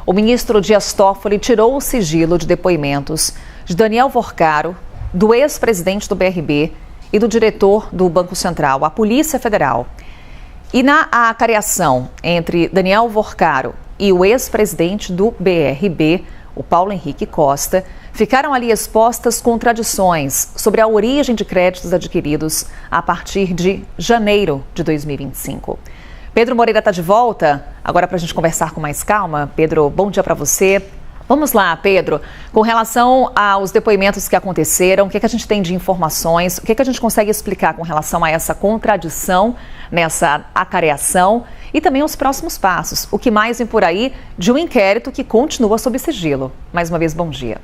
O ministro Dias Toffoli tirou o sigilo de depoimentos de Daniel Vorcaro, do ex-presidente do BRB e do diretor do Banco Central, a Polícia Federal. E na acariação entre Daniel Vorcaro e o ex-presidente do BRB, o Paulo Henrique Costa, ficaram ali expostas contradições sobre a origem de créditos adquiridos a partir de janeiro de 2025. Pedro Moreira está de volta, agora para a gente conversar com mais calma. Pedro, bom dia para você. Vamos lá, Pedro. Com relação aos depoimentos que aconteceram, o que a gente tem de informações, o que a gente consegue explicar com relação a essa contradição nessa acareação e também os próximos passos? O que mais vem por aí de um inquérito que continua sob sigilo? Mais uma vez, bom dia.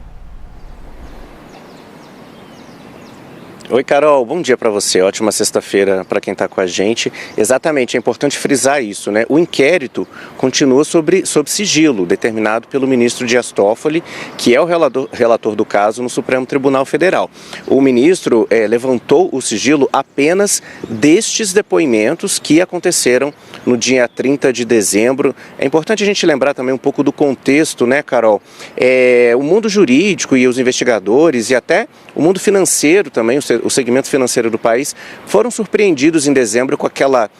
Oi, Carol, bom dia para você, ótima sexta-feira para quem está com a gente. Exatamente, é importante frisar isso, né? O inquérito continua sob sigilo, determinado pelo ministro Dias Toffoli, que é o relator do caso no Supremo Tribunal Federal. O ministro levantou o sigilo apenas destes depoimentos que aconteceram no dia 30 de dezembro. É importante a gente lembrar também um pouco do contexto, né, Carol? O mundo jurídico e os investigadores e até o mundo financeiro também, o segmento financeiro do país, foram surpreendidos em dezembro com aquela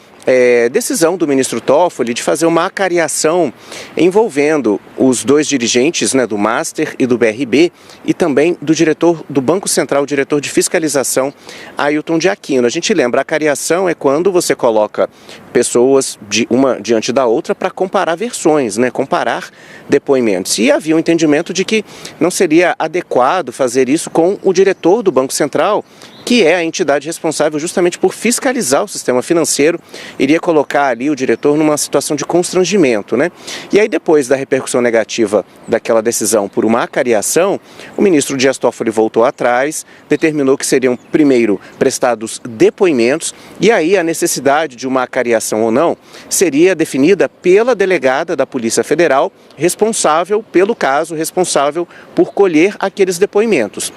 decisão do ministro Toffoli de fazer uma acariação envolvendo os dois dirigentes, né, do Master e do BRB e também do diretor do Banco Central, o diretor de fiscalização, Ailton de Aquino. A gente lembra, a acariação é quando você coloca pessoas uma diante da outra para comparar versões, né, comparar depoimentos. E havia um entendimento de que não seria adequado fazer isso com o diretor do Banco Central, que é a entidade responsável justamente por fiscalizar o sistema financeiro, iria colocar ali o diretor numa situação de constrangimento, né? E aí, depois da repercussão negativa daquela decisão por uma acariação, o ministro Dias Toffoli voltou atrás, determinou que seriam primeiro prestados depoimentos e aí a necessidade de uma acariação ou não seria definida pela delegada da Polícia Federal responsável pelo caso, responsável por colher aqueles depoimentos.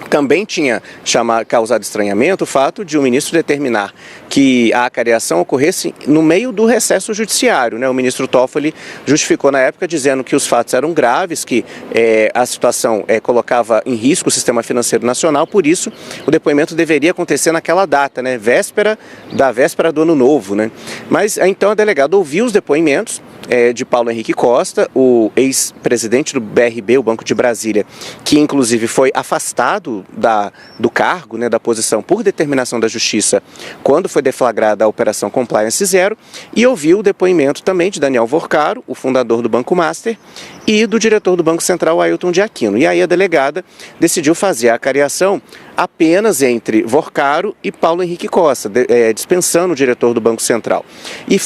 Também tinha causado estranhamento o fato de o ministro determinar que a acariação ocorresse no meio do recesso judiciário, né? O ministro Toffoli justificou na época dizendo que os fatos eram graves, que a situação colocava em risco o sistema financeiro nacional, por isso o depoimento deveria acontecer naquela data, né? Véspera do Ano Novo, né? Mas então a delegada ouviu os depoimentos de Paulo Henrique Costa, o ex-presidente do BRB, o Banco de Brasília, que inclusive foi afastado do cargo, né, da posição por determinação da Justiça quando foi deflagrada a Operação Compliance Zero, e ouviu o depoimento também de Daniel Vorcaro, o fundador do Banco Master, e do diretor do Banco Central, Ailton de Aquino. E aí a delegada decidiu fazer a acariação apenas entre Vorcaro e Paulo Henrique Costa, dispensando o diretor do Banco Central. E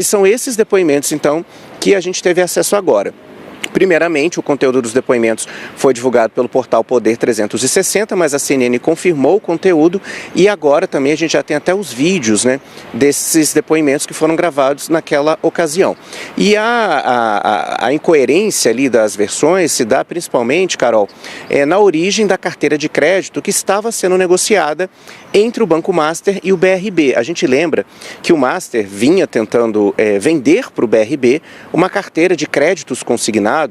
são esses depoimentos, então, que a gente teve acesso agora. Primeiramente, o conteúdo dos depoimentos foi divulgado pelo portal Poder 360, mas a CNN confirmou o conteúdo e agora também a gente já tem até os vídeos, né, desses depoimentos que foram gravados naquela ocasião. E a incoerência ali das versões se dá principalmente, Carol, na origem da carteira de crédito que estava sendo negociada entre o Banco Master e o BRB. A gente lembra que o Master vinha tentando vender para o BRB uma carteira de créditos consignados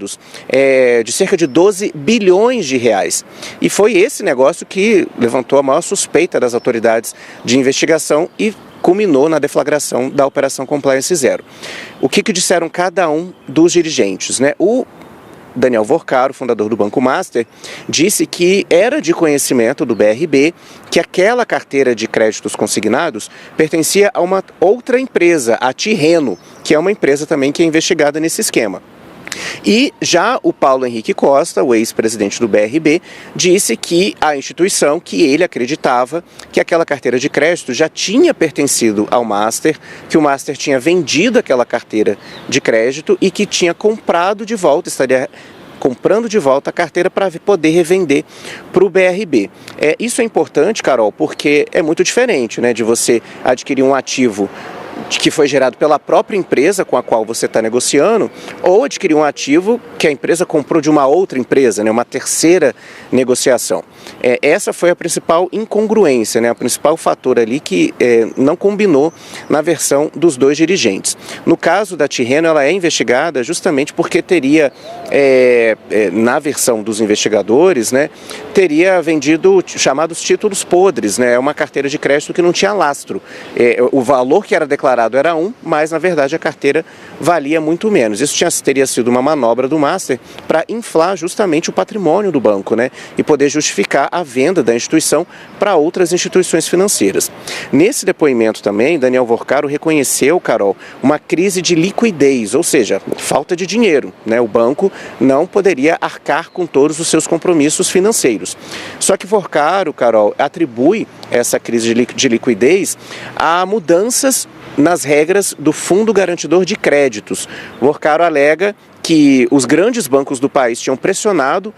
de cerca de 12 bilhões de reais. E foi esse negócio que levantou a maior suspeita das autoridades de investigação e culminou na deflagração da Operação Compliance Zero. O que disseram cada um dos dirigentes, né? O Daniel Vorcaro, fundador do Banco Master, disse que era de conhecimento do BRB que aquela carteira de créditos consignados pertencia a uma outra empresa, a Tirreno, que é uma empresa também que é investigada nesse esquema. E já o Paulo Henrique Costa, o ex-presidente do BRB, disse que a instituição, que ele acreditava que aquela carteira de crédito já tinha pertencido ao Master, que o Master tinha vendido aquela carteira de crédito e que tinha comprado de volta, estaria comprando de volta a carteira para poder revender para o BRB. Isso é importante, Carol, porque é muito diferente, né, de você adquirir um ativo que foi gerado pela própria empresa com a qual você está negociando, ou adquirir um ativo que a empresa comprou de uma outra empresa, né, uma terceira negociação. Essa foi a principal incongruência, né, o principal fator ali que não combinou na versão dos dois dirigentes. No caso da Tirreno, ela é investigada justamente porque teria, na versão dos investigadores, né, teria vendido chamados títulos podres, né, uma carteira de crédito que não tinha lastro. O valor que era declarado era mas na verdade a carteira valia muito menos. Isso teria sido uma manobra do Master para inflar justamente o patrimônio do banco, né, e poder justificar a venda da instituição para outras instituições financeiras. Nesse depoimento também, Daniel Vorcaro reconheceu, Carol, uma crise de liquidez, ou seja, falta de dinheiro, né? O banco não poderia arcar com todos os seus compromissos financeiros. Só que Vorcaro, Carol, atribui essa crise de liquidez a mudanças nas regras do Fundo Garantidor de Créditos. Vorcaro alega que os grandes bancos do país tinham pressionado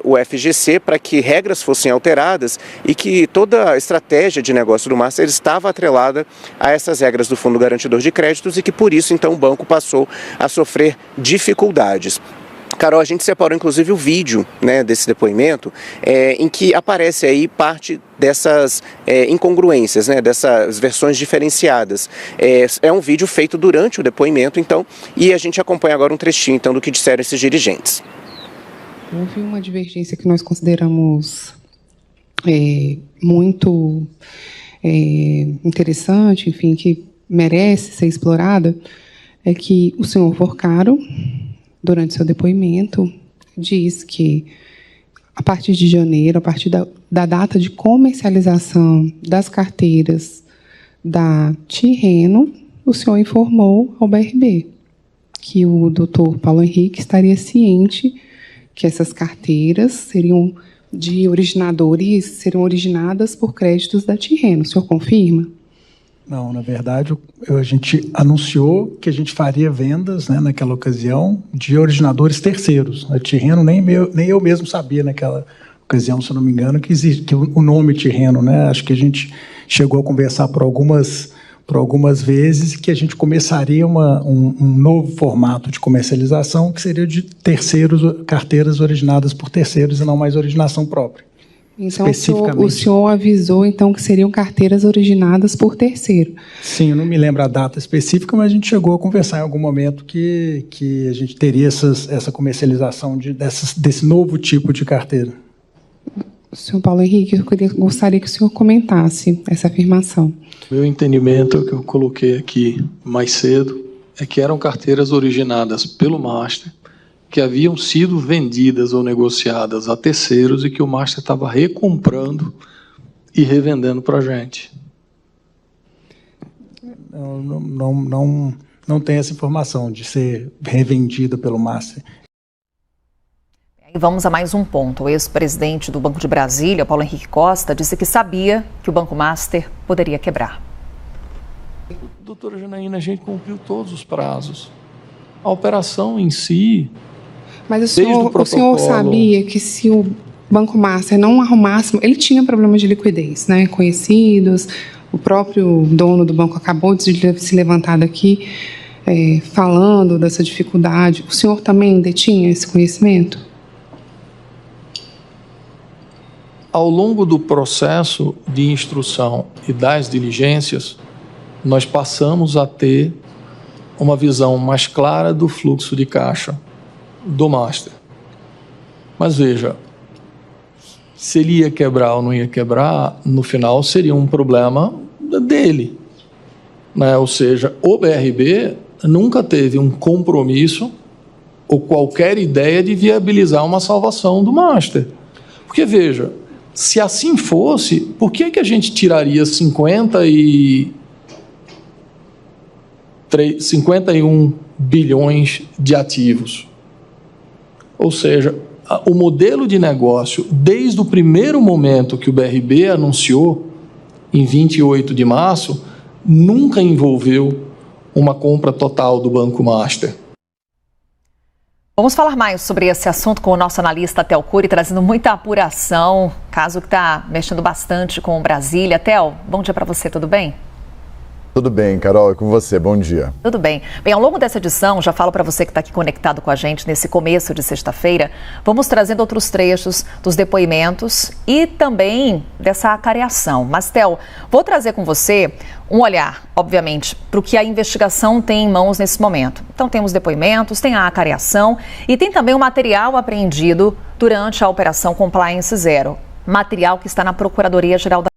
o FGC para que regras fossem alteradas e que toda a estratégia de negócio do Master estava atrelada a essas regras do Fundo Garantidor de Créditos e que por isso então o banco passou a sofrer dificuldades. Carol, a gente separou inclusive o vídeo, né, desse depoimento em que aparece aí parte dessas incongruências, né, dessas versões diferenciadas. É um vídeo feito durante o depoimento, então, e a gente acompanha agora um trechinho então do que disseram esses dirigentes. Houve uma divergência que nós consideramos muito interessante, enfim, que merece ser explorada, é que o senhor Vorcaro, durante seu depoimento, diz que, a partir de janeiro, a partir da data de comercialização das carteiras da Tirreno, o senhor informou ao BRB que o doutor Paulo Henrique estaria ciente que essas carteiras seriam de originadores, seriam originadas por créditos da Tirreno. O senhor confirma? Não, na verdade, a gente anunciou que a gente faria vendas, né, naquela ocasião, de originadores terceiros. A Tirreno, nem eu mesmo sabia naquela ocasião, se eu não me engano, que existe que o nome Tirreno, né? Acho que a gente chegou a conversar por algumas vezes que a gente começaria um novo formato de comercialização, que seria de terceiros, carteiras originadas por terceiros e não mais originação própria. Então, o senhor avisou, então, que seriam carteiras originadas por terceiro. Sim, eu não me lembro a data específica, mas a gente chegou a conversar em algum momento que a gente teria essa comercialização desse novo tipo de carteira. Senhor Paulo Henrique, eu gostaria que o senhor comentasse essa afirmação. Meu entendimento, que eu coloquei aqui mais cedo, é que eram carteiras originadas pelo Master, que haviam sido vendidas ou negociadas a terceiros e que o Master estava recomprando e revendendo para a gente. Não tem essa informação de ser revendida pelo Master. E vamos a mais um ponto. O ex-presidente do Banco de Brasília, Paulo Henrique Costa, disse que sabia que o Banco Master poderia quebrar. Doutora Janaína, a gente cumpriu todos os prazos. A operação em si... Mas o senhor sabia que se o Banco Master não arrumasse... Ele tinha problemas de liquidez, né, conhecidos. O próprio dono do banco acabou de se levantar daqui falando dessa dificuldade. O senhor também detinha esse conhecimento? Ao longo do processo de instrução e das diligências, nós passamos a ter uma visão mais clara do fluxo de caixa do Master. Mas veja, se ele ia quebrar ou não ia quebrar, no final seria um problema dele, né? Ou seja, o BRB nunca teve um compromisso ou qualquer ideia de viabilizar uma salvação do Master. Porque veja, se assim fosse, por que a gente tiraria 51 bilhões de ativos? Ou seja, o modelo de negócio, desde o primeiro momento que o BRB anunciou, em 28 de março, nunca envolveu uma compra total do Banco Master. Vamos falar mais sobre esse assunto com o nosso analista Theo Cury, trazendo muita apuração, caso que está mexendo bastante com Brasília. Theo, bom dia para você, tudo bem? Tudo bem, Carol, é com você. Bom dia. Tudo bem. Bem, ao longo dessa edição, já falo para você que está aqui conectado com a gente nesse começo de sexta-feira, vamos trazendo outros trechos dos depoimentos e também dessa acareação. Mas, Théo, vou trazer com você um olhar, obviamente, para o que a investigação tem em mãos nesse momento. Então, tem os depoimentos, tem a acareação e tem também o material apreendido durante a Operação Compliance Zero. Material que está na Procuradoria-Geral da